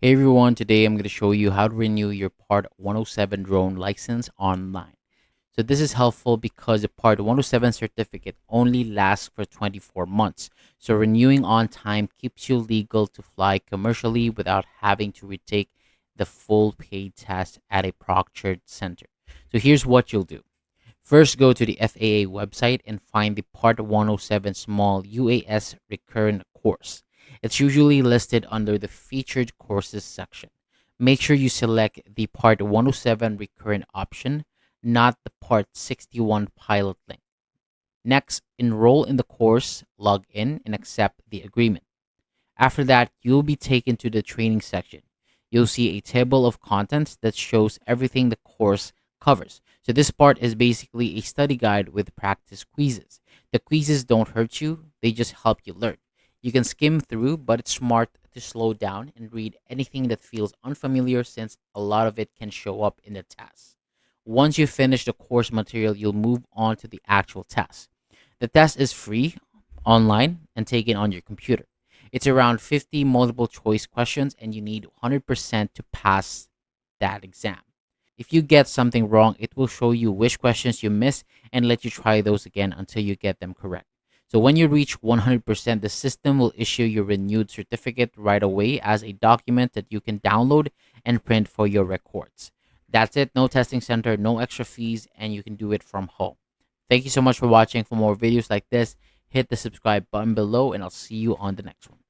Hey everyone, today I'm going to show you how to renew your Part 107 drone license online. So this is helpful because the Part 107 certificate only lasts for 24 months. So renewing on time keeps you legal to fly commercially without having to retake the full paid test at a proctored center. So here's what you'll do. First, go to the FAA website and find the Part 107 Small UAS Recurrent course. It's usually listed under the Featured Courses section. Make sure you select the Part 107 Recurrent option, not the Part 61 Pilot link. Next, enroll in the course, log in, and accept the agreement. After that, you'll be taken to the training section. You'll see a table of contents that shows everything the course covers. So this part is basically a study guide with practice quizzes. The quizzes don't hurt you, they just help you learn. You can skim through, but it's smart to slow down and read anything that feels unfamiliar since a lot of it can show up in the test. Once you finish the course material, you'll move on to the actual test. The test is free, online, and taken on your computer. It's around 50 multiple choice questions, and you need 100% to pass that exam. If you get something wrong, it will show you which questions you missed and let you try those again until you get them correct. So when you reach 100%, the system will issue your renewed certificate right away as a document that you can download and print for your records. That's it. No testing center, no extra fees, and you can do it from home. Thank you so much for watching. For more videos like this, hit the subscribe button below, and I'll see you on the next one.